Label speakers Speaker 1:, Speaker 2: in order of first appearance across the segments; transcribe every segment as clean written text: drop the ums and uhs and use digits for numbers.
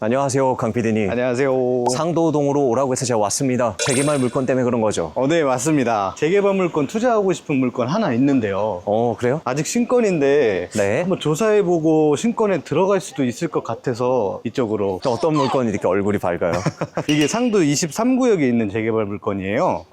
Speaker 1: 안녕하세요, 강 PD님.
Speaker 2: 안녕하세요.
Speaker 1: 상도동으로 오라고 해서 제가 왔습니다. 재개발 물건 때문에 그런 거죠?
Speaker 2: 네, 맞습니다. 재개발 물건 투자하고 싶은 물건 하나 있는데요.
Speaker 1: 그래요?
Speaker 2: 아직 신건인데
Speaker 1: 네.
Speaker 2: 한번 조사해보고 신건에 들어갈 수도 있을 것 같아서 이쪽으로.
Speaker 1: 저 어떤 물건이 이렇게 얼굴이 밝아요?
Speaker 2: 이게 상도 23구역에 있는 재개발 물건이에요.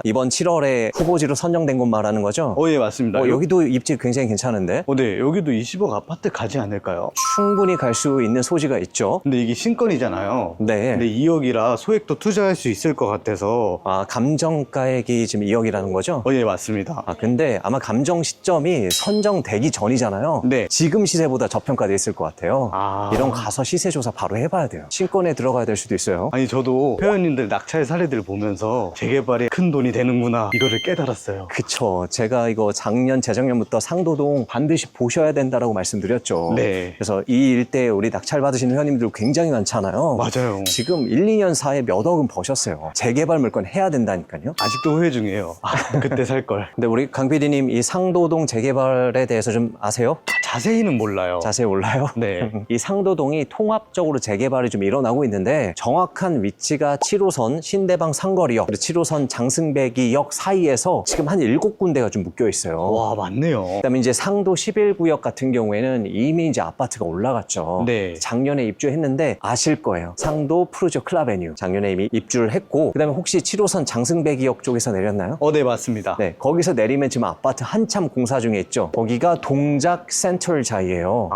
Speaker 1: 이번 7월에 후보지로 선정된 곳 말하는 거죠?
Speaker 2: 예, 맞습니다.
Speaker 1: 여기도 입지 굉장히 괜찮은데?
Speaker 2: 네, 여기도 20억 아파트 가지 않을까요?
Speaker 1: 충분히 갈 수 있는 소지가 있죠?
Speaker 2: 근데 이게 신건이잖아요.
Speaker 1: 네.
Speaker 2: 근데 2억이라 소액도 투자할 수 있을 것 같아서.
Speaker 1: 감정가액이 지금 2억이라는 거죠?
Speaker 2: 예, 맞습니다.
Speaker 1: 근데 아마 감정 시점이 선정되기 전이잖아요.
Speaker 2: 네.
Speaker 1: 지금 시세보다 저평가돼 있을 것 같아요. 이런 가서 시세 조사 바로 해봐야 돼요. 신권에 들어가야 될 수도 있어요.
Speaker 2: 아니, 저도 회원님들 낙찰 사례들 보면서 재개발에 큰 돈이 되는구나 이거를 깨달았어요.
Speaker 1: 그쵸. 제가 이거 작년, 재작년부터 상도동 반드시 보셔야 된다라고 말씀드렸죠.
Speaker 2: 네.
Speaker 1: 그래서 이 일대에 우리 낙찰 받으시는 회원님들 굉장히 많잖아요.
Speaker 2: 맞아요.
Speaker 1: 지금 1, 2년 사이에 몇 억은 버셨어요. 재개발 물건 해야 된다니까요.
Speaker 2: 아직도 후회 중이에요. 그때 살 걸.
Speaker 1: 근데 우리 강 PD님 이 상도동 재개발에 대해서 좀 아세요?
Speaker 2: 자세히는 몰라요.
Speaker 1: 자세히 몰라요?
Speaker 2: 네.
Speaker 1: 이 상도동이 통합적으로 재개발이 좀 일어나고 있는데 정확한 위치가 7호선 신대방 상거리역 그리고 7호선 장승배기역 사이에서 지금 한 7군데가 좀 묶여 있어요.
Speaker 2: 와, 맞네요.
Speaker 1: 그다음에 이제 상도 11구역 같은 경우에는 이미 이제 아파트가 올라갔죠.
Speaker 2: 네.
Speaker 1: 작년에 입주했는데 아실 거예요. 상도 푸르지오 클라베뉴 작년에 이미 입주를 했고 그다음에 혹시 7호선 장승배기역 쪽에서 내렸나요?
Speaker 2: 네, 맞습니다.
Speaker 1: 네, 거기서 내리면 지금 아파트 한참 공사 중에 있죠. 거기가 동작 센트럴자이예요.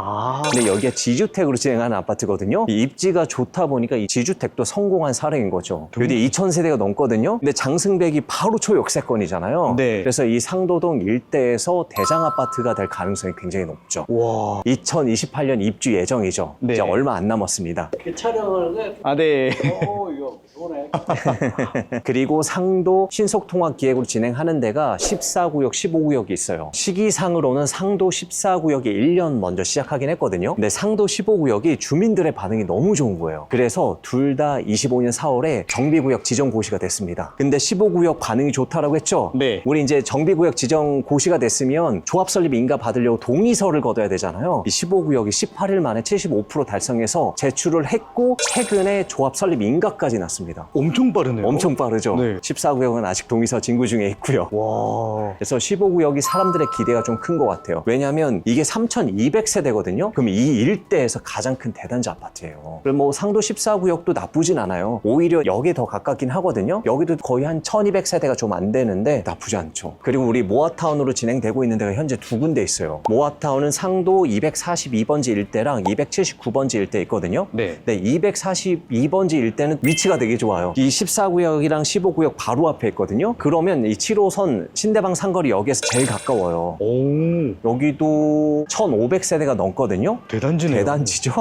Speaker 1: 근데 여기가 지주택으로 진행하는 아파트거든요. 이 입지가 좋다 보니까 이 지주택도 성공한 사례인 거죠. 여기 2,000세대가 넘거든요. 근데 장승백이 바로 초역세권이잖아요.
Speaker 2: 네.
Speaker 1: 그래서 이 상도동 일대에서 대장 아파트가 될 가능성이 굉장히 높죠.
Speaker 2: 와.
Speaker 1: 2028년 입주 예정이죠.
Speaker 2: 네.
Speaker 1: 이제 얼마 안 남았습니다.
Speaker 3: 촬영을 해.
Speaker 2: 네.
Speaker 3: 이거 좋네.
Speaker 1: 그리고 상도 신속통합기획으로 진행하는 데가 14구역, 15구역이 있어요. 시기상으로는 상도 14구역이 1년 먼저 시작하긴 했거든요. 근데 상도 15구역이 주민들의 반응이 너무 좋은 거예요. 그래서 둘 다 25년 4월에 정비구역 지정 고시가 됐습니다. 근데 15구역 반응이 좋다라고 했죠?
Speaker 2: 네.
Speaker 1: 우리 이제 정비구역 지정 고시가 됐으면 조합 설립 인가 받으려고 동의서를 거둬야 되잖아요. 이 15구역이 18일 만에 75% 달성해서 제출을 했고 최근에 조합 설립 인가까지 났습니다.
Speaker 2: 엄청 빠르네요.
Speaker 1: 엄청 빠르죠?
Speaker 2: 네.
Speaker 1: 14구역은 아직 동의서 진구 중에 있고요.
Speaker 2: 와.
Speaker 1: 그래서 15구역이 사람들의 기대가 좀 큰 것 같아요. 왜냐하면 이게 3,200세대거든요. 그럼 이 일대에서 가장 큰 대단지 아파트예요. 그럼 뭐 상도 14구역도 나쁘진 않아요. 오히려 역에 더 가깝긴 하거든요. 여기도 거의 한 1,200세대가 좀 안 되는데 나쁘지 않죠. 그리고 우리 모아타운으로 진행되고 있는 데가 현재 두 군데 있어요. 모아타운은 상도 242번지 일대랑 279번지 일대 있거든요.
Speaker 2: 네.
Speaker 1: 네, 242번지 일대는 위치가 되게 좋아요. 이 14구역이랑 15구역 바로 앞에 있거든요. 그러면 이 7호선 신대방 상거리역에서 제일 가까워요.
Speaker 2: 오.
Speaker 1: 여기도 1,500세대가 넘거든요.
Speaker 2: 대단지네요.
Speaker 1: 대단지죠.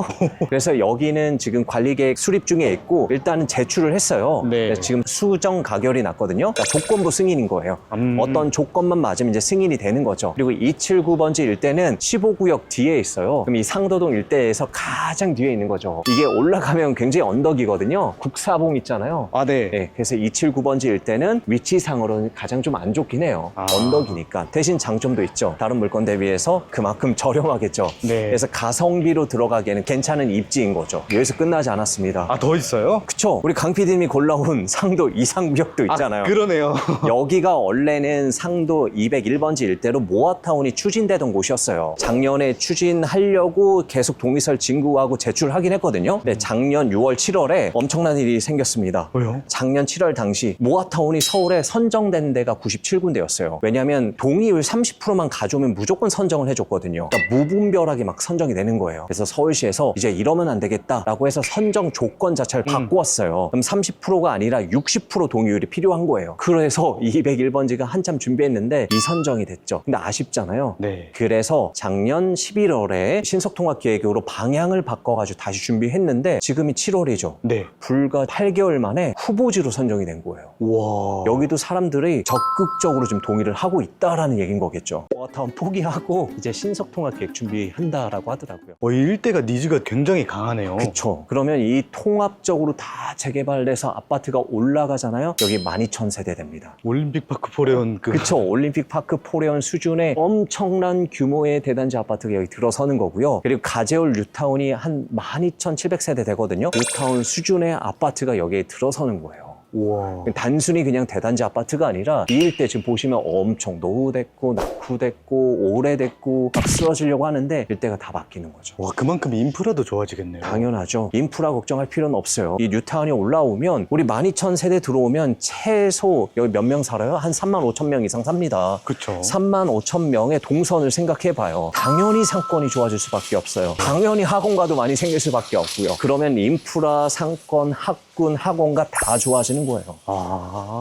Speaker 1: 그래서 여기는 지금 관리계획 수립 중에 있고 일단은 제출을 했어요.
Speaker 2: 네.
Speaker 1: 그래서 지금 수정 가결이 났거든요. 그러니까 조건부 승인인 거예요. 어떤 조건만 맞으면 이제 승인이 되는 거죠. 그리고 279번지 일대는 15구역 뒤에 있어요. 그럼 이 상도동 일대에서 가장 뒤에 있는 거죠. 이게 올라가면 굉장히 언덕이거든요. 국사봉 있잖아요.
Speaker 2: 네.
Speaker 1: 네, 그래서 279번지 일대는 위치상으로는 가장 좀 안 좋긴 해요. 언덕이니까. 대신 장점도 있죠. 다른 물건 대비해서 그만큼 저렴하겠죠.
Speaker 2: 네.
Speaker 1: 그래서 가성비로 들어가기에는 괜찮은 입지인 거죠. 여기서 끝나지 않았습니다.
Speaker 2: 더 있어요?
Speaker 1: 그쵸? 우리 강 PD님이 골라온 상도 이상구역도 있잖아요.
Speaker 2: 그러네요.
Speaker 1: 여기가 원래는 상도 201번지 일대로 모아타운이 추진되던 곳이었어요. 작년에 추진하려고 계속 동의서를 진구하고 제출하긴 했거든요. 네, 작년 6월, 7월에 엄청난 일이 생겼습니다.
Speaker 2: 왜요?
Speaker 1: 작년 7월 당시 모아타운이 서울에 선정된 데가 97군데였어요. 왜냐하면 동의율 30%만 가져오면 무조건 선정을 해줬거든요. 그러니까 무분별하게 막 선정이 되는 거예요. 그래서 서울시에서 이제 이러면 안 되겠다라고 해서 선정 조건 자체를 바꾸었어요. 그럼 30%가 아니라 60% 동의율이 필요한 거예요. 그래서 201번지가 한참 준비했는데 미선정이 됐죠. 근데 아쉽잖아요.
Speaker 2: 네.
Speaker 1: 그래서 작년 11월에 신속통합기획으로 방향을 바꿔가지고 다시 준비했는데 지금이 7월이죠.
Speaker 2: 네.
Speaker 1: 불과 8개월 만에 후보지로 선정이 된 거예요.
Speaker 2: 와.
Speaker 1: 여기도 사람들이 적극적으로 좀 동의를 하고 있다라는 얘기인 거겠죠. 다음 포기하고 이제 신석통합 계획 준비한다라고 하더라고요.
Speaker 2: 이 일대가 니즈가 굉장히 강하네요.
Speaker 1: 그쵸. 그러면 이 통합적으로 다 재개발돼서 아파트가 올라가잖아요. 여기 12,000세대 됩니다.
Speaker 2: 올림픽파크 포레온
Speaker 1: 그쵸. 올림픽파크 포레온 수준의 엄청난 규모의 대단지 아파트가 여기 들어서는 거고요. 그리고 가재울 뉴타운이 한 12,700세대 되거든요. 뉴타운 수준의 아파트가 여기에 들어서는 거예요.
Speaker 2: 와.
Speaker 1: 단순히 그냥 대단지 아파트가 아니라 이 일대 지금 보시면 엄청 노후됐고 낙후됐고 오래됐고 막 쓰러지려고 하는데 일대가 다 바뀌는 거죠.
Speaker 2: 와, 그만큼 인프라도 좋아지겠네요.
Speaker 1: 당연하죠. 인프라 걱정할 필요는 없어요. 이 뉴타운이 올라오면 우리 12,000세대 들어오면 최소 여기 몇 명 살아요? 한 35,000명 이상 삽니다.
Speaker 2: 그쵸.
Speaker 1: 35,000명의 동선을 생각해봐요. 당연히 상권이 좋아질 수밖에 없어요. 당연히 학원가도 많이 생길 수밖에 없고요. 그러면 인프라, 상권, 학군, 학원가 다 좋아지는 거예요.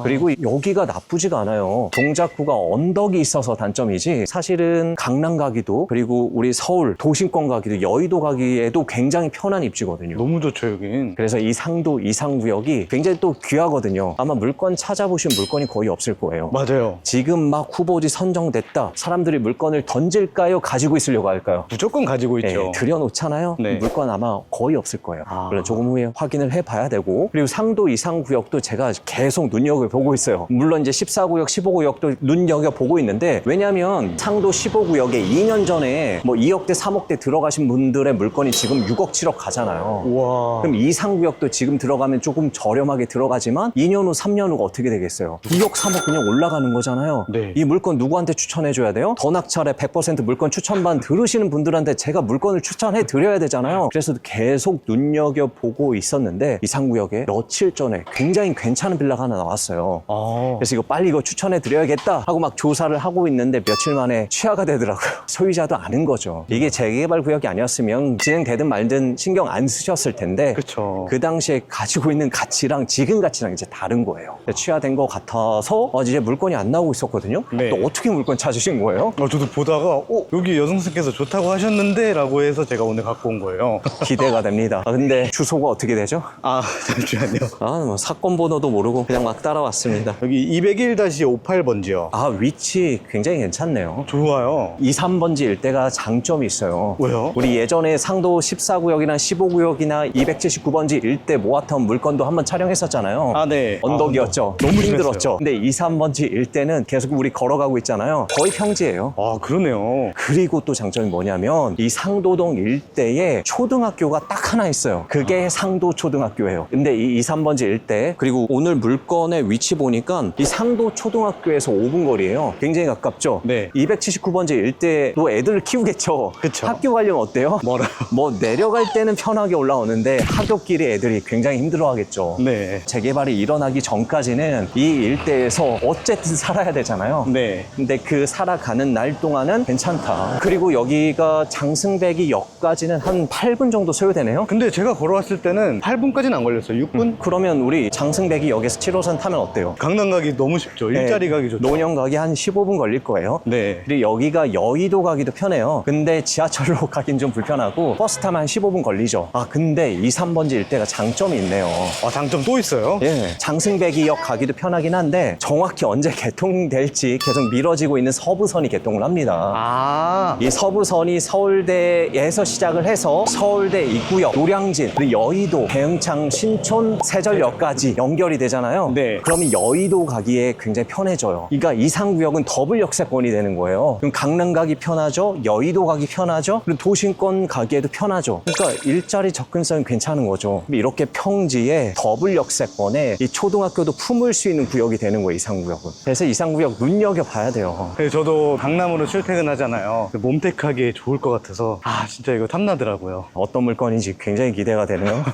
Speaker 1: 그리고 여기가 나쁘지가 않아요. 동작구가 언덕이 있어서 단점이지 사실은 강남 가기도 그리고 우리 서울 도심권 가기도 여의도 가기에도 굉장히 편한 입지거든요.
Speaker 2: 너무 좋죠, 여긴.
Speaker 1: 그래서 이 상도 이상구역이 굉장히 또 귀하거든요. 아마 물건 찾아보시면 물건이 거의 없을 거예요.
Speaker 2: 맞아요.
Speaker 1: 지금 막 후보지 선정됐다. 사람들이 물건을 던질까요? 가지고 있으려고 할까요?
Speaker 2: 무조건 가지고 있죠.
Speaker 1: 네, 들여놓잖아요.
Speaker 2: 네.
Speaker 1: 물건 아마 거의 없을 거예요. 물론 조금 후에 확인을 해봐야 되고 그리고 상도 이상구역도 제가 계속 눈여겨보고 있어요. 물론 이제 14구역, 15구역도 눈여겨보고 있는데 왜냐하면 상도 15구역에 2년 전에 뭐 2억대, 3억대 들어가신 분들의 물건이 지금 6억, 7억 가잖아요.
Speaker 2: 와.
Speaker 1: 그럼 이상구역도 지금 들어가면 조금 저렴하게 들어가지만 2년 후, 3년 후가 어떻게 되겠어요? 2억, 3억 그냥 올라가는 거잖아요.
Speaker 2: 네.
Speaker 1: 이 물건 누구한테 추천해줘야 돼요? 더 낙찰에 100% 물건 추천반 들으시는 분들한테 제가 물건을 추천해 드려야 되잖아요. 그래서 계속 눈여겨보고 있었는데 이상구역에 며칠 전에 굉장히 괜찮은 빌라가 하나 나왔어요. 그래서 이거 추천해 드려야겠다 하고 막 조사를 하고 있는데 며칠 만에 취하가 되더라고요. 소유자도 아는 거죠. 이게 재개발 구역이 아니었으면 진행되든 말든 신경 안 쓰셨을 텐데
Speaker 2: 그쵸.
Speaker 1: 그 당시에 가지고 있는 가치랑 지금 가치랑 이제 다른 거예요. 취하된 것 같아서 이제 물건이 안 나오고 있었거든요.
Speaker 2: 네.
Speaker 1: 또 어떻게 물건 찾으신 거예요?
Speaker 2: 저도 보다가 여기 여성분께서 좋다고 하셨는데 라고 해서 제가 오늘 갖고 온 거예요.
Speaker 1: 기대가 됩니다. 근데 주소가 어떻게 되죠?
Speaker 2: 잠시만요.
Speaker 1: 뭐 사건 번호도 모르고 그냥 막 따라왔습니다.
Speaker 2: 여기 201-58번지요.
Speaker 1: 위치 굉장히 괜찮네요.
Speaker 2: 좋아요.
Speaker 1: 2, 3번지 일대가 장점이 있어요.
Speaker 2: 왜요?
Speaker 1: 우리 예전에 상도 14구역이나 15구역이나 279번지 일대 모아타운 물건도 한번 촬영했었잖아요.
Speaker 2: 네.
Speaker 1: 언덕이었죠.
Speaker 2: 너무
Speaker 1: 힘들었죠.
Speaker 2: 심했어요.
Speaker 1: 근데 2, 3번지 일대는 계속 우리 걸어가고 있잖아요. 거의 평지예요.
Speaker 2: 그러네요.
Speaker 1: 그리고 또 장점이 뭐냐면 이 상도동 일대에 초등학교가 딱 하나 있어요. 그게 상도초등학교예요. 근데 이 2, 3번지 일대 그리고 오늘 물건의 위치 보니까 이 상도초등학교에서 5분 거리예요. 굉장히 가깝죠.
Speaker 2: 네.
Speaker 1: 279번지 일대도 애들을 키우겠죠.
Speaker 2: 그쵸.
Speaker 1: 학교 가려면 어때요?
Speaker 2: 멀어요.
Speaker 1: 뭐 내려갈 때는 편하게 올라오는데 하굣길에 애들이 굉장히 힘들어하겠죠.
Speaker 2: 네.
Speaker 1: 재개발이 일어나기 전까지는 이 일대에서 어쨌든 살아야 되잖아요.
Speaker 2: 네.
Speaker 1: 근데 그 살아가는 날 동안은 괜찮다. 그리고 여기가 장승배기 역까지는 한 8분 정도 소요되네요.
Speaker 2: 근데 제가 걸어왔을 때는 8분까지는 안 걸렸어요. 6분?
Speaker 1: 그러면 우리 장승배기 역에서 7호선 타면 어때요?
Speaker 2: 강남 가기 너무 쉽죠. 일자리 가기 좋죠.
Speaker 1: 논현 가기 한 15분 걸릴 거예요.
Speaker 2: 네.
Speaker 1: 그리고 여기가 여의도 가기도 편해요. 근데 지하철로 가긴 좀 불편하고 버스 타면 한 15분 걸리죠. 근데 2, 3번지 일대가 장점이 있네요.
Speaker 2: 장점 또 있어요?
Speaker 1: 장승배기역 가기도 편하긴 한데 정확히 언제 개통될지 계속 미뤄지고 있는 서부선이 개통을 합니다. 이 서부선이 서울대에서 시작을 해서 서울대 입구역, 노량진, 그리고 여의도, 대흥창, 신촌, 세절역까지 연결이 되잖아요.
Speaker 2: 네.
Speaker 1: 그러면 여의도 가기에 굉장히 편해져요. 그러니까 이상구역은 더블 역세권이 되는 거예요. 그럼 강남 가기 편하죠. 여의도 가기 편하죠. 그리고 도심권 가기에도 편하죠. 그러니까 일자리 접근성이 괜찮은 거죠. 이렇게 평지에 더블 역세권에 이 초등학교도 품을 수 있는 구역이 되는 거예요. 이상구역은. 그래서 이상구역 눈여겨봐야 돼요.
Speaker 2: 저도 강남으로 출퇴근하잖아요. 몸택하기에 좋을 것 같아서 진짜 이거 탐나더라고요.
Speaker 1: 어떤 물건인지 굉장히 기대가 되네요.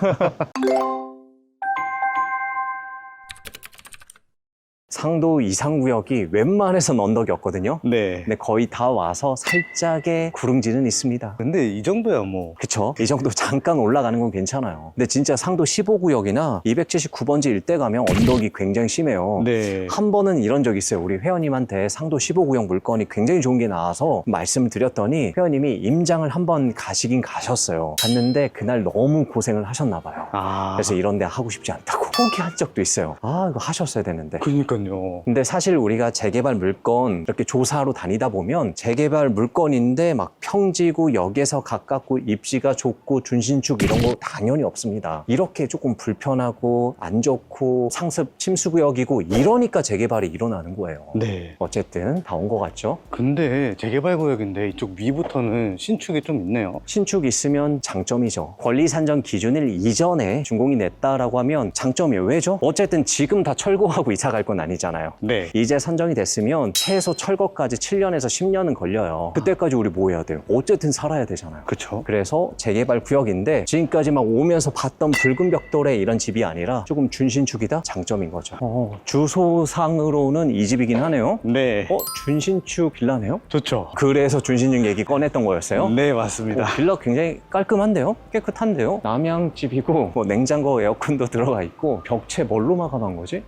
Speaker 1: 상도 이상구역이 웬만해선 언덕이었거든요.
Speaker 2: 네.
Speaker 1: 근데 거의 다 와서 살짝의 구릉지는 있습니다.
Speaker 2: 근데 이 정도야 뭐.
Speaker 1: 그쵸? 이 정도 잠깐 올라가는 건 괜찮아요. 근데 진짜 상도 15구역이나 279번지 일대 가면 언덕이 굉장히 심해요.
Speaker 2: 네.
Speaker 1: 한 번은 이런 적이 있어요. 우리 회원님한테 상도 15구역 물건이 굉장히 좋은 게 나와서 말씀을 드렸더니 회원님이 임장을 한번 가시긴 가셨어요. 갔는데 그날 너무 고생을 하셨나 봐요. 그래서 이런 데 하고 싶지 않다고 포기한 적도 있어요. 아, 이거 하셨어야 되는데.
Speaker 2: 그니까요.
Speaker 1: 근데 사실 우리가 재개발 물건 이렇게 조사하러 다니다 보면 재개발 물건인데 막 평지고 역에서 가깝고 입지가 좁고 준신축 이런 거 당연히 없습니다. 이렇게 조금 불편하고 안 좋고 상습 침수구역이고 이러니까 재개발이 일어나는 거예요.
Speaker 2: 네.
Speaker 1: 어쨌든 다 온 것 같죠?
Speaker 2: 근데 재개발 구역인데 이쪽 위부터는 신축이 좀 있네요.
Speaker 1: 신축 있으면 장점이죠. 권리 산정 기준일 이전에 준공이 냈다라고 하면 장점이에요. 왜죠? 어쨌든 지금 다 철거하고 이사 갈 건 아니잖아요.
Speaker 2: 네.
Speaker 1: 이제 선정이 됐으면 최소 철거까지 7년에서 10년은 걸려요. 그때까지 우리 뭐 해야 돼요? 어쨌든 살아야 되잖아요.
Speaker 2: 그쵸.
Speaker 1: 그래서 재개발 구역인데 지금까지 막 오면서 봤던 붉은 벽돌의 이런 집이 아니라 조금 준신축이다? 장점인 거죠. 주소상으로는 이 집이긴 하네요.
Speaker 2: 네.
Speaker 1: 준신축 빌라네요?
Speaker 2: 좋죠.
Speaker 1: 그래서 준신축 얘기 꺼냈던 거였어요?
Speaker 2: 네, 맞습니다.
Speaker 1: 빌라 굉장히 깔끔한데요? 깨끗한데요? 남양집이고 뭐 냉장고 에어컨도 들어가 있고 벽체 뭘로 마감한 거지?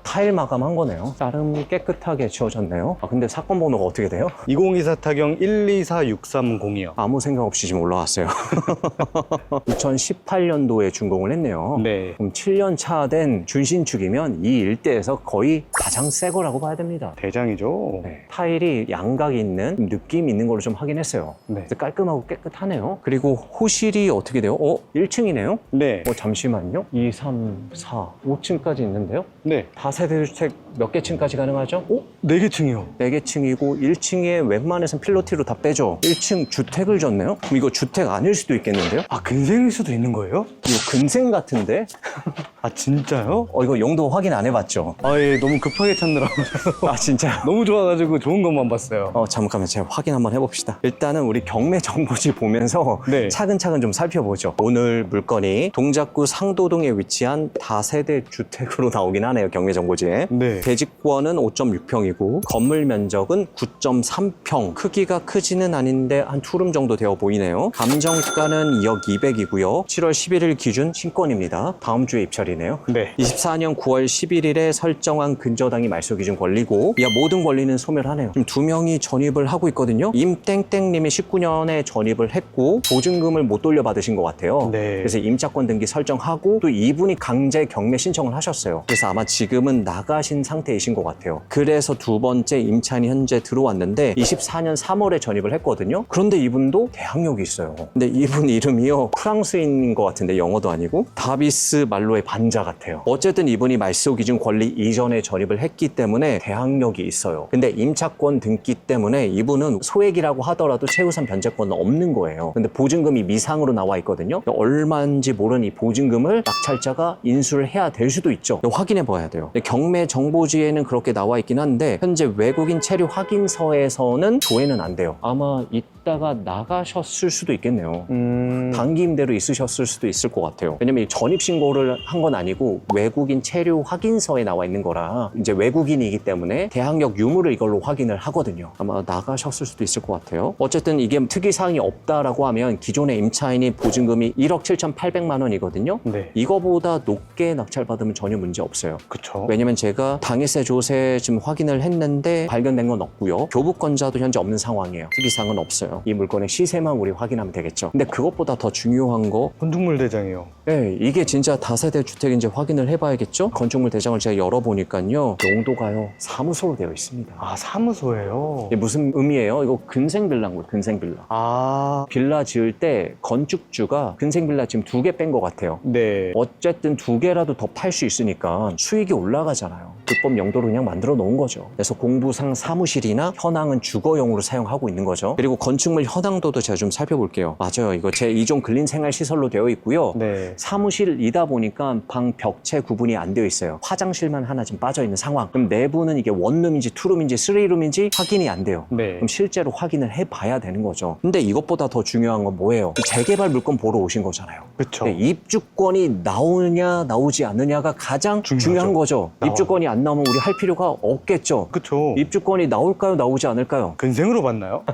Speaker 1: 타일 마감한 거네요. 나름 깨끗하게 지어졌네요. 근데 사건 번호가 어떻게 돼요?
Speaker 2: 2024 타경 124630이요.
Speaker 1: 아무 생각 없이 지금 올라왔어요. 2018년도에 준공을 했네요.
Speaker 2: 네.
Speaker 1: 그럼 7년 차 된 준신축이면 이 일대에서 거의 가장 새 거라고 봐야 됩니다.
Speaker 2: 대장이죠.
Speaker 1: 네. 타일이 양각 있는 느낌 있는 걸로 좀 확인했어요.
Speaker 2: 네.
Speaker 1: 그래서 깔끔하고 깨끗하네요. 그리고 호실이 어떻게 돼요? 1층이네요?
Speaker 2: 네.
Speaker 1: 잠시만요. 2, 3, 4, 5층까지 있는데요?
Speaker 2: 네.
Speaker 1: 다세대 주택 몇 개 층까지 가능하죠?
Speaker 2: 4개 층이요.
Speaker 1: 4개 층이고 1층에 웬만해선 필로티로 다 빼죠. 1층 주택을 졌네요? 그럼 이거 주택 아닐 수도 있겠는데요?
Speaker 2: 근생일 수도 있는 거예요?
Speaker 1: 이거 근생 같은데?
Speaker 2: 진짜요?
Speaker 1: 이거 용도 확인 안 해봤죠?
Speaker 2: 예, 너무 급하게 찾느라고.
Speaker 1: 진짜?
Speaker 2: 너무 좋아가지고 좋은 것만 봤어요.
Speaker 1: 잠깐만 제가 확인 한번 해봅시다. 일단은 우리 경매 정보지 보면서
Speaker 2: 네.
Speaker 1: 차근차근 좀 살펴보죠. 오늘 물건이 동작구 상도동에 위치한 다세대 주택으로 나오긴 하네요. 경매 정보지에.
Speaker 2: 네.
Speaker 1: 대지권은 5.6평이고 건물 면적은 9.3평. 크기가 크지는 아닌데 한 투룸 정도 되어 보이네요. 감정가는 2억 200이고요. 7월 11일 기준 신권입니다. 다음 주에 입찰이네요.
Speaker 2: 네.
Speaker 1: 24년 9월 11일에 설정한 근저당이 말소 기준 권리고 모든 권리는 소멸하네요. 지금 2명이 전입을 하고 있거든요. 임땡땡님이 19년에 전입을 했고 보증금을 못 돌려받으신 것 같아요.
Speaker 2: 네.
Speaker 1: 그래서 임차권 등기 설정하고 또 이분이 강제 경매 신청을 하셨어요. 그래서 아마 지금은 나가신 상태이신 것 같아요. 그래서 두 번째 임차인이 현재 들어왔는데 24년 3월에 전입을 했거든요. 그런데 이분도 대항력이 있어요. 근데 이분 이름이요 프랑스인인 것 같은데 영어도 아니고 다비스 말로의 반자 같아요. 어쨌든 이분이 말소 기준 권리 이전에 전입을 했기 때문에 대항력이 있어요. 근데 임차권 등기 때문에 이분은 소액이라고 하더라도 최우선 변제권은 없는 거예요. 근데 보증금이 미상으로 나와 있거든요. 얼마인지 모르는 이 보증금을 낙찰자가 인수를 해야 될 수도 있죠. 확인해 봐야 돼요. 경매 정보지에는 그렇게 나와 있긴 한데 현재 외국인 체류 확인서에서는 조회는 안 돼요. 아마 이따가 나가셨을 수도 있겠네요. 단기 임대로 있으셨을 수도 있을 것 같아요. 왜냐면 이 전입 신고를 한 건 아니고 외국인 체류 확인서에 나와 있는 거라 이제 외국인이기 때문에 대항력 유무를 이걸로 확인을 하거든요. 아마 나가셨을 수도 있을 것 같아요. 어쨌든 이게 특이사항이 없다라고 하면 기존의 임차인이 보증금이 1억 7,800만 원이거든요.
Speaker 2: 네.
Speaker 1: 이거보다 높게 낙찰받으면 전혀 문제 없어요.
Speaker 2: 그쵸.
Speaker 1: 왜냐면 제가 당일세 조세 지금 확인을 했는데 발견된 건 없고요. 교부권자도 현재 없는 상황이에요. 특이사항은 없어요. 이 물건의 시세만 우리 확인하면 되겠죠. 근데 그것보다 더 중요한 거
Speaker 2: 건축물 대장이요.
Speaker 1: 네, 이게 진짜 다세대 주택인지 확인을 해봐야겠죠? 건축물 대장을 제가 열어보니까요. 용도가요. 사무소로 되어 있습니다.
Speaker 2: 사무소예요.
Speaker 1: 이게 무슨 의미예요? 이거 근생빌라인 거예요. 근생빌라. 빌라 지을 때 건축주가 근생빌라 지금 2개 뺀 것 같아요.
Speaker 2: 네.
Speaker 1: 어쨌든 2개라도 더 팔 수 있으니까 수익이 올라가잖아요. 불법 용도로 그냥 만들어 놓은 거죠. 그래서 공부상 사무실이나 현황은 주거용으로 사용하고 있는 거죠. 그리고 건축물 현황도도 제가 좀 살펴볼게요. 맞아요. 이거 제2종 근린생활시설로 되어 있고요.
Speaker 2: 네.
Speaker 1: 사무실이다 보니까 방 벽체 구분이 안 되어 있어요. 화장실만 하나 지금 빠져 있는 상황. 그럼 내부는 이게 원룸인지 투룸인지 쓰리룸인지 확인이 안 돼요.
Speaker 2: 네.
Speaker 1: 그럼 실제로 확인을 해봐야 되는 거죠. 근데 이것보다 더 중요한 건 뭐예요? 재개발 물건 보러 오신 거잖아요.
Speaker 2: 그쵸.
Speaker 1: 근데 입주권이 나오느냐 나오지 않느냐가 가장 중요한 거죠. 입주권이 안 나오면 우리 할 필요가 없겠죠.
Speaker 2: 그쵸.
Speaker 1: 입주권이 나올까요 나오지 않을까요?
Speaker 2: 근생으로 봤나요?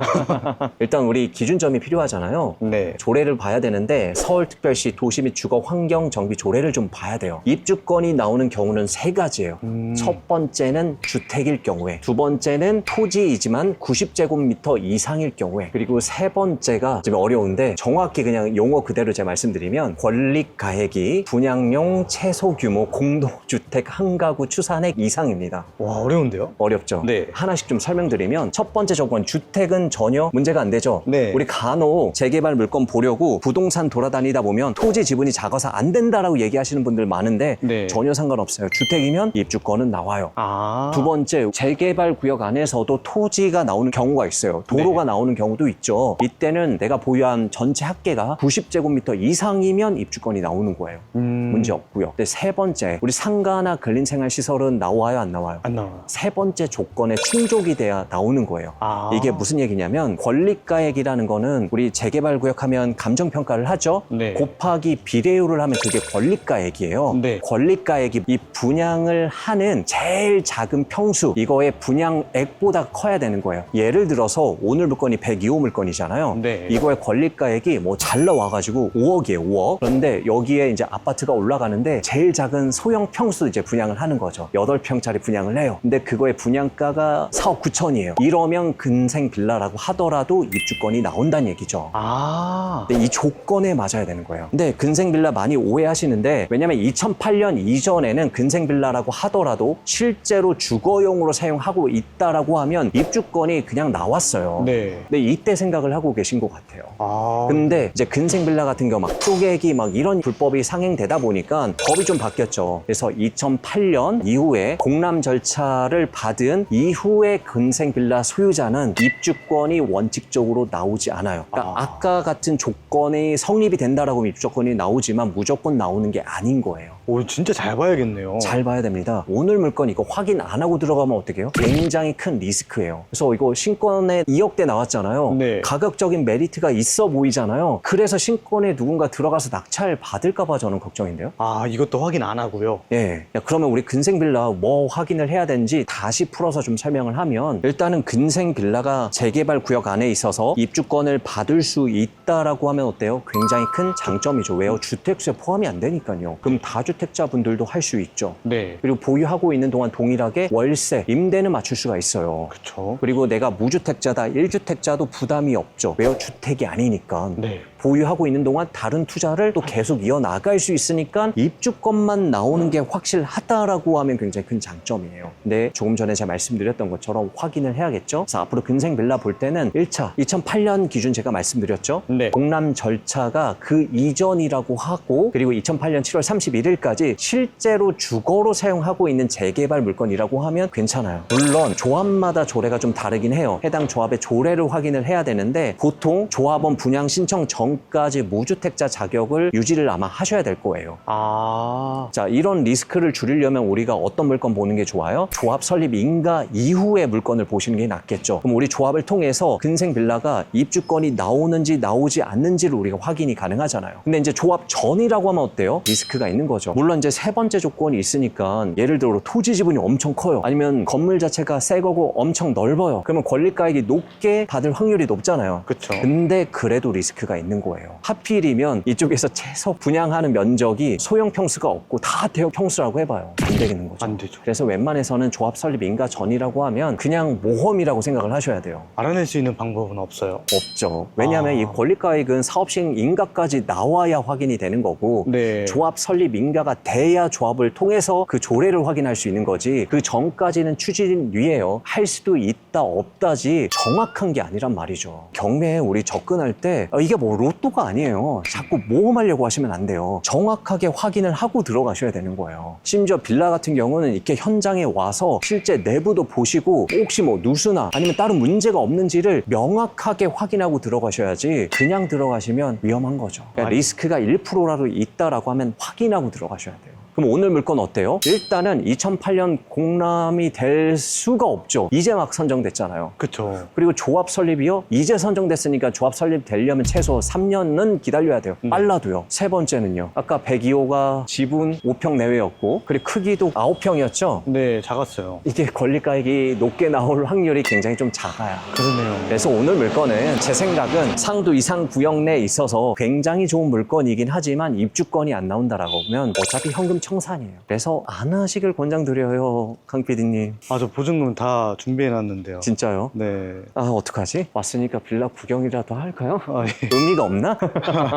Speaker 1: 일단 우리 기준점이 필요하잖아요.
Speaker 2: 네.
Speaker 1: 조례를 봐야 되는데 서울특별시 도시 및 주거 환경 정비 조례를 좀 봐야 돼요. 입주권이 나오는 경우는 세 가지예요. 첫 번째는 주택일 경우에, 두 번째는 토지이지만 90제곱미터 이상일 경우에, 그리고 세 번째가 좀 어려운데 정확히 그냥 용어 그대로 제가 말씀드리면 권리가액이 분양용 최소 규모 공동주택 한 가구 추산액 이상입니다.
Speaker 2: 와, 어려운데요?
Speaker 1: 어렵죠?
Speaker 2: 네.
Speaker 1: 하나씩 좀 설명드리면 첫 번째 조건, 주택은 전혀 문제가 안 되죠?
Speaker 2: 네.
Speaker 1: 우리 간혹 재개발 물건 보려고 부동산 돌아다니다 보면 토지 지분이 작아서 안 된다라고 얘기하시는 분들 많은데
Speaker 2: 네.
Speaker 1: 전혀 상관없어요. 주택이면 입주권은 나와요.
Speaker 2: 아.
Speaker 1: 두 번째, 재개발 구역 안에서도 토지가 나오는 경우가 있어요. 도로가
Speaker 2: 네.
Speaker 1: 나오는 경우도 있죠. 이때는 내가 보유한 전체 합계가 90제곱미터 이상이면 입주권이 나오는 거예요. 문제 없고요. 근데 세 번째, 우리 상가나 근린생활시설은 나와요, 안 나와요?
Speaker 2: 안 나와요.
Speaker 1: 세 번째 조건에 충족이 돼야 나오는 거예요.
Speaker 2: 아.
Speaker 1: 이게 무슨 얘기냐면 권리가액이라는 거는 우리 재개발 구역 하면 감정평가를 하죠.
Speaker 2: 네.
Speaker 1: 곱하기 비례율을 하면 그게 권리가액이에요.
Speaker 2: 네.
Speaker 1: 권리가액이 이 분양을 하는 제일 작은 평수, 이거의 분양액보다 커야 되는 거예요. 예를 들어서 오늘 물건이 102호 물건이잖아요.
Speaker 2: 네.
Speaker 1: 이거의 권리가액이 뭐 잘 나와가지고 5억이에요, 5억. 그런데 여기에 이제 아파트가 올라가는데 제일 작은 소형 평수 이제 분양을 하는 거죠. 8평짜리 분양을 해요. 근데 그거의 분양가가 4억 9천이에요. 이러면 근생 빌라라고 하더라도 입주권이 나온다는 얘기죠.
Speaker 2: 아.
Speaker 1: 근데 이 조건에 맞아야 되는 거예요. 근데 근생 빌라 많이 오해하시는데, 왜냐면 2008년 이전에는 근생 빌라라고 하더라도 실제로 주거용으로 사용하고 있다라고 하면 입주권이 그냥 나왔어요.
Speaker 2: 네.
Speaker 1: 근데 이때 생각을 하고 계신 것 같아요.
Speaker 2: 아.
Speaker 1: 근데 이제 근생 빌라 같은 경우 막 쪼개기 막 이런 불법이 상행되다 보니까 법이 좀 바뀌었죠. 그래서 2008년 이후에 공람 절차를 받은 이후에 근생 빌라 소유자는 입주권이 원칙적으로 나오지 않아요. 그러니까 아까 같은 조건이 성립이 된다라고 하면 입주권이 나오지만 무조건 나오는 게 아닌 거예요.
Speaker 2: 오, 진짜 잘 봐야겠네요.
Speaker 1: 잘 봐야 됩니다. 오늘 물건 이거 확인 안 하고 들어가면 어떡해요? 굉장히 큰 리스크예요. 그래서 이거 신권에 2억대 나왔잖아요.
Speaker 2: 네.
Speaker 1: 가격적인 메리트가 있어 보이잖아요. 그래서 신권에 누군가 들어가서 낙찰 받을까 봐 저는 걱정인데요.
Speaker 2: 아, 이것도 확인 안 하고요.
Speaker 1: 예. 야, 그러면 우리 근생 빌라 뭐 확인을 해야 되는지 다시 풀어서 좀 설명을 하면, 일단은 근생 빌라가 재개발 구역 안에 있어서 입주권을 받을 수 있다라고 하면 어때요? 굉장히 큰 장점이죠. 왜요? 주택수에 포함이 안 되니까요. 그럼 다주택자분들도 할 수 있죠.
Speaker 2: 네.
Speaker 1: 그리고 보유하고 있는 동안 동일하게 월세, 임대는 맞출 수가 있어요.
Speaker 2: 그쵸.
Speaker 1: 그리고 내가 무주택자다, 1주택자도 부담이 없죠. 왜요? 주택이 아니니까.
Speaker 2: 네.
Speaker 1: 보유하고 있는 동안 다른 투자를 또 계속 이어나갈 수 있으니까 입주권만 나오는 게 확실하다라고 하면 굉장히 큰 장점이에요. 근데 조금 전에 제가 말씀드렸던 것처럼 확인을 해야겠죠. 그래서 앞으로 근생 빌라 볼 때는 1차 2008년 기준 제가 말씀드렸죠.
Speaker 2: 네.
Speaker 1: 공람 절차가 그 이전이라고 하고, 그리고 2008년 7월 31일까지 실제로 주거로 사용하고 있는 재개발 물건이라고 하면 괜찮아요. 물론 조합마다 조례가 좀 다르긴 해요. 해당 조합의 조례를 확인을 해야 되는데, 보통 조합원 분양 신청 전까지 무주택자 자격을 유지를 아마 하셔야 될 거예요.
Speaker 2: 아.
Speaker 1: 자, 이런 리스크를 줄이려면 우리가 어떤 물건 보는 게 좋아요? 조합 설립 인가 이후의 물건을 보시는 게 낫겠죠. 그럼 우리 조합을 통해서 근생 빌라가 입주권이 나오는지 나오지 않는지를 우리가 확인이 가능하잖아요. 근데 이제 조합 전이라고 하면 어때요? 리스크가 있는 거죠. 물론 이제 세 번째 조건이 있으니까, 예를 들어 토지 지분이 엄청 커요. 아니면 건물 자체가 새 거고 엄청 넓어요. 그러면 권리가액이 높게 받을 확률이 높잖아요.
Speaker 2: 그쵸.
Speaker 1: 근데 그래도 리스크가 있는 거예요. 하필이면 이쪽에서 최소 분양하는 면적이 소형 평수가 없고 다 대형 평수라고 해봐요. 안 되겠는 거죠.
Speaker 2: 안 되죠.
Speaker 1: 그래서 웬만해서는 조합 설립 인가 전이라고 하면 그냥 모험이라고 생각을 하셔야 돼요.
Speaker 2: 알아낼 수 있는 방법은 없어요.
Speaker 1: 없죠. 왜냐하면 이 권리가액은 사업시행 인가까지 나와야 확인이 되는 거고,
Speaker 2: 네.
Speaker 1: 조합 설립 인가가 돼야 조합을 통해서 그 조례를 확인할 수 있는 거지, 그 전까지는 추진 위에요. 할 수도 있다 없다지 정확한 게 아니란 말이죠. 경매에 우리 접근할 때 이게 뭐 로또가 아니에요. 자꾸 모험하려고 하시면 안 돼요. 정확하게 확인을 하고 들어가셔야 되는 거예요. 심지어 빌라 같은 경우는 이렇게 현장에 와서 실제 내부도 보시고 혹시 뭐 누수나 아니면 다른 문제가 없는지를 명확하게 확인하고 들어가셔야지, 그냥 들어가시면 위험한 거죠. 그러니까 리스크가 1%라도 있다라고 하면 확인하고 들어가셔야 돼요. 그럼 오늘 물건 어때요? 일단은 2008년 공람이 될 수가 없죠. 이제 막 선정됐잖아요.
Speaker 2: 그쵸.
Speaker 1: 그리고 조합 설립이요? 이제 선정됐으니까 조합 설립 되려면 최소 3년은 기다려야 돼요. 빨라도요. 세 번째는요. 아까 102호가 지분 5평 내외였고, 그리고 크기도 9평이었죠?
Speaker 2: 네, 작았어요.
Speaker 1: 이게 권리가액이 높게 나올 확률이 굉장히 좀 작아요.
Speaker 2: 그러네요.
Speaker 1: 그래서 오늘 물건은 제 생각은 상도 이상 구역 내에 있어서 굉장히 좋은 물건이긴 하지만 입주권이 안 나온다라고 보면 어차피 현금 청산이에요. 그래서 안 하시길 권장드려요, 강 PD님.
Speaker 2: 아, 저 보증금 다 준비해놨는데요.
Speaker 1: 진짜요?
Speaker 2: 네.
Speaker 1: 아, 어떡하지? 왔으니까 빌라 구경이라도 할까요?
Speaker 2: 아, 예.
Speaker 1: 의미가 없나?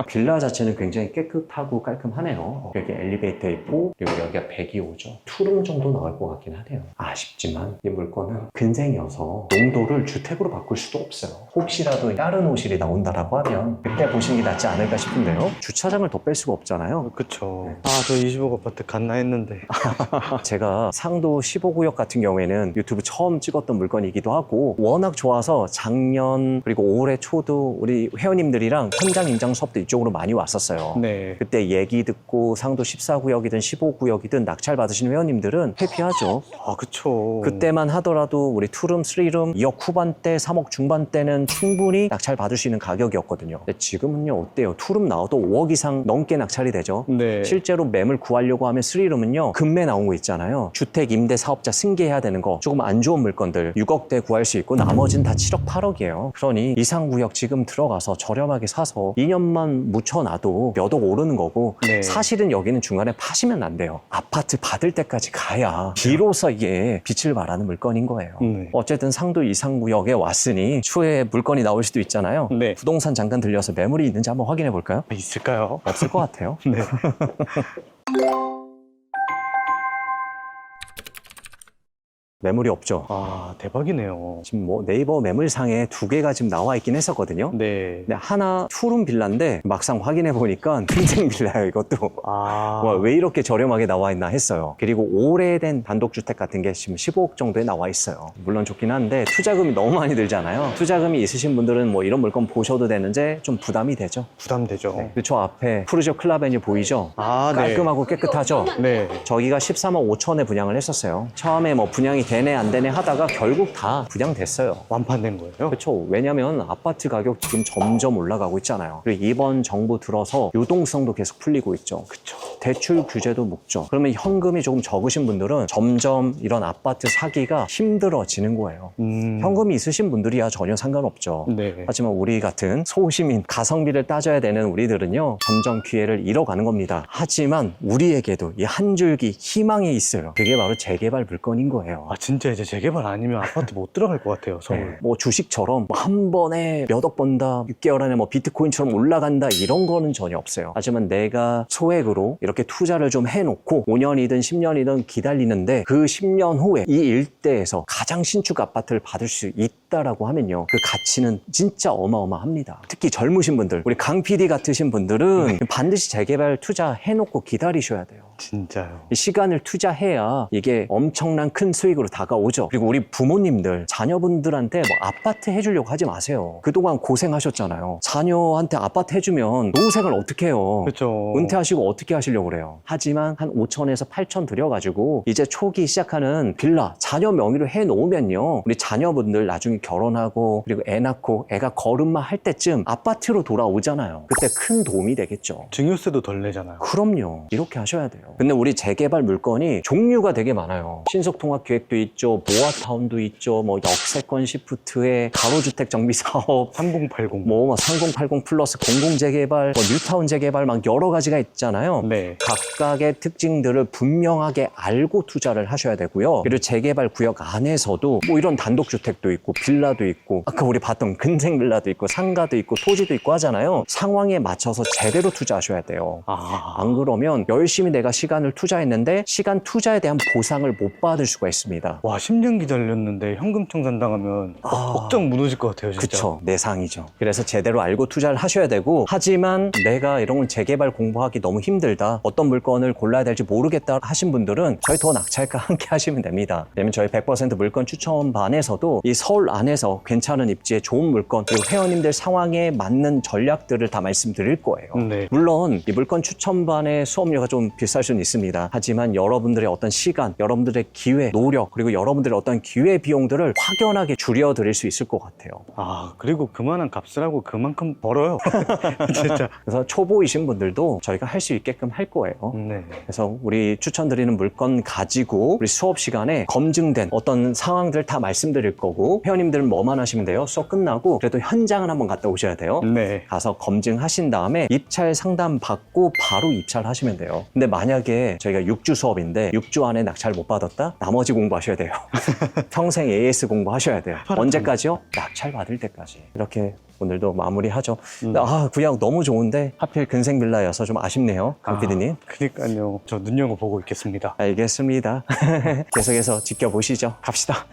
Speaker 1: 빌라 자체는 굉장히 깨끗하고 깔끔하네요. 여기 엘리베이터 있고, 그리고 여기가 102호죠. 투룸 정도 나올 것 같긴 하네요. 아쉽지만 이 물건은 근생이어서 농도를 주택으로 바꿀 수도 없어요. 혹시라도 다른 호실이 나온다라고 하면 그때 보시는 게 낫지 않을까 싶은데요. 주차장을 더 뺄 수가 없잖아요.
Speaker 2: 그쵸. 아, 저 25억 아파트 갔나 했는데.
Speaker 1: 제가 상도 15구역 같은 경우에는 유튜브 처음 찍었던 물건이기도 하고 워낙 좋아서 작년 그리고 올해 초도 우리 회원님들이랑 현장 임장 수업도 이쪽으로 많이 왔었어요.
Speaker 2: 네.
Speaker 1: 그때 얘기 듣고 상도 14구역이든 15구역이든 낙찰 받으신 회원님들은 해피하죠.
Speaker 2: 아, 그쵸.
Speaker 1: 그때만 하더라도 우리 투룸, 쓰리룸 2억 후반대, 3억 중반대는 충분히 낙찰 받을 수 있는 가격이었거든요. 근데 지금은요 어때요? 투룸 나와도 5억 이상 넘게 낙찰이 되죠.
Speaker 2: 네.
Speaker 1: 실제로 매물 구하려고 하면 쓰리룸은요 금매 나온 거 있잖아요. 주택 임대 사업자 승계해야 되는 거 조금 안 좋은 물건들 6억대 구할 수 있고 나머지는 다 7억 8억이에요. 그러니 이상구역 지금 들어가서 저렴하게 사서 2년만 묻혀놔도 몇 억 오르는 거고
Speaker 2: 네.
Speaker 1: 사실은 여기는 중간에 파시면 안 돼요. 아파트 받을 때까지 가야 비로소 이게 빛을 발하는 물건인 거예요.
Speaker 2: 네.
Speaker 1: 어쨌든 상도 이상구역에 왔으니 추후에 물건이 나올 수도 있잖아요.
Speaker 2: 네.
Speaker 1: 부동산 잠깐 들려서 매물이 있는지 한번 확인해 볼까요?
Speaker 2: 있을까요?
Speaker 1: 없을 것 같아요.
Speaker 2: 네.
Speaker 1: 매물이 없죠.
Speaker 2: 아, 대박이네요.
Speaker 1: 지금 뭐 네이버 매물상에 2개가 지금 나와 있긴 했었거든요.
Speaker 2: 네.
Speaker 1: 근데 하나 투룸 빌라인데 막상 확인해 보니까 흰색 빌라예요, 이것도.
Speaker 2: 아.
Speaker 1: 와, 왜 이렇게 저렴하게 나와 있나 했어요. 그리고 오래된 단독주택 같은 게 지금 15억 정도에 나와 있어요. 물론 좋긴 한데 투자금이 너무 많이 들잖아요. 투자금이 있으신 분들은 뭐 이런 물건 보셔도 되는데 좀 부담이 되죠.
Speaker 2: 부담되죠.
Speaker 1: 네. 그리고 저 앞에 푸르지오 클라베뉴 보이죠?
Speaker 2: 아, 네.
Speaker 1: 깔끔하고 깨끗하죠?
Speaker 2: 네.
Speaker 1: 저기가 13억 5천에 분양을 했었어요. 처음에 뭐 분양이 되네 안 되네 하다가 결국 다 분양됐어요.
Speaker 2: 완판된 거예요?
Speaker 1: 그렇죠. 왜냐면 아파트 가격 지금 점점 올라가고 있잖아요. 그리고 이번 정부 들어서 유동성도 계속 풀리고 있죠.
Speaker 2: 그쵸.
Speaker 1: 대출 규제도 묶죠. 그러면 현금이 조금 적으신 분들은 점점 이런 아파트 사기가 힘들어지는 거예요. 현금이 있으신 분들이야 전혀 상관없죠.
Speaker 2: 네.
Speaker 1: 하지만 우리 같은 소시민, 가성비를 따져야 되는 우리들은요 점점 기회를 잃어가는 겁니다. 하지만 우리에게도 이 한 줄기 희망이 있어요. 그게 바로 재개발 물건인 거예요.
Speaker 2: 아, 진짜 이제 재개발 아니면 아파트 못 들어갈 것 같아요, 서울.
Speaker 1: 네, 뭐 주식처럼 뭐한 번에 몇 억 번다, 6개월 안에 뭐 비트코인처럼 올라간다 이런 거는 전혀 없어요. 하지만 내가 소액으로 이렇게 투자를 좀 해놓고 5년이든 10년이든 기다리는데 그 10년 후에 이 일대에서 가장 신축 아파트를 받을 수 있다라고 하면요 그 가치는 진짜 어마어마합니다. 특히 젊으신 분들, 우리 강 PD 같으신 분들은 반드시 재개발 투자해놓고 기다리셔야 돼요.
Speaker 2: 진짜요.
Speaker 1: 이 시간을 투자해야 이게 엄청난 큰 수익으로 다가오죠. 그리고 우리 부모님들, 자녀분들한테 뭐 아파트 해주려고 하지 마세요. 그동안 고생하셨잖아요. 자녀한테 아파트 해주면 노후생을 어떻게 해요?
Speaker 2: 그쵸.
Speaker 1: 은퇴하시고 어떻게 하시려고 그래요? 하지만 한 5천에서 8천 들여가지고 이제 초기 시작하는 빌라 자녀 명의로 해놓으면요 우리 자녀분들 나중에 결혼하고 그리고 애 낳고 애가 걸음마 할 때쯤 아파트로 돌아오잖아요. 그때 큰 도움이 되겠죠.
Speaker 2: 증여세도 덜 내잖아요.
Speaker 1: 그럼요. 이렇게 하셔야 돼요. 근데 우리 재개발 물건이 종류가 되게 많아요. 신속통합기획도 있죠. 모아타운도 있죠. 뭐 역세권 시프트에 가로주택 정비 사업
Speaker 2: 3080.
Speaker 1: 뭐 3080 플러스 공공재개발, 뭐 뉴타운 재개발 막 여러 가지가 있잖아요.
Speaker 2: 네.
Speaker 1: 각각의 특징들을 분명하게 알고 투자를 하셔야 되고요. 그리고 재개발 구역 안에서도 뭐 이런 단독주택도 있고 빌라도 있고 아까 우리 봤던 근생 빌라도 있고 상가도 있고 토지도 있고 하잖아요. 상황에 맞춰서 제대로 투자하셔야 돼요.
Speaker 2: 아.
Speaker 1: 안 그러면 열심히 내가 시간을 투자했는데 시간 투자에 대한 보상을 못 받을 수가 있습니다.
Speaker 2: 와, 10년 기다렸는데 현금 청산 당하면 억장 무너질 것 같아요, 진짜.
Speaker 1: 그쵸. 내상이죠. 그래서 제대로 알고 투자를 하셔야 되고 하지만 내가 이런 걸 재개발 공부하기 너무 힘들다. 모르겠다, 어떤 물건을 골라야 될지 모르겠다 하신 분들은 저희 더 낙찰과 함께 하시면 됩니다. 왜냐면 저희 100% 물건 추천반에서도 이 서울 안에서 괜찮은 입지에 좋은 물건, 그리고 회원님들 상황에 맞는 전략들을 다 말씀드릴 거예요.
Speaker 2: 네.
Speaker 1: 물론 이 물건 추천반의 수업료가 좀 비쌀 수는 있습니다. 하지만 여러분들의 어떤 시간, 여러분들의 기회, 노력, 그리고 여러분들의 어떤 기회 비용들을 확연하게 줄여드릴 수 있을 것 같아요.
Speaker 2: 아, 그리고 그만한 값을 하고 그만큼 벌어요. 진짜.
Speaker 1: 그래서 초보이신 분들도 저희가 할 수 있게끔 할 거예요.
Speaker 2: 네.
Speaker 1: 그래서 우리 추천드리는 물건 가지고 우리 수업 시간에 검증된 어떤 상황들 다 말씀드릴 거고, 회원님들은 뭐만 하시면 돼요? 수업 끝나고 그래도 현장을 한번 갔다 오셔야 돼요.
Speaker 2: 네.
Speaker 1: 가서 검증하신 다음에 입찰 상담 받고 바로 입찰 하시면 돼요. 근데 만약에 저희가 6주 수업인데 6주 안에 낙찰 못 받았다? 나머지 공부하셔야 돼요. 평생 AS 공부하셔야 돼요. 언제까지요? 낙찰 받을 때까지. 이렇게 오늘도 마무리하죠. 아, 구역 너무 좋은데 하필 근생 빌라여서 좀 아쉽네요, 강PD님.
Speaker 2: 그니까요. 저 눈여겨보고 있겠습니다.
Speaker 1: 알겠습니다. 계속해서 지켜보시죠. 갑시다.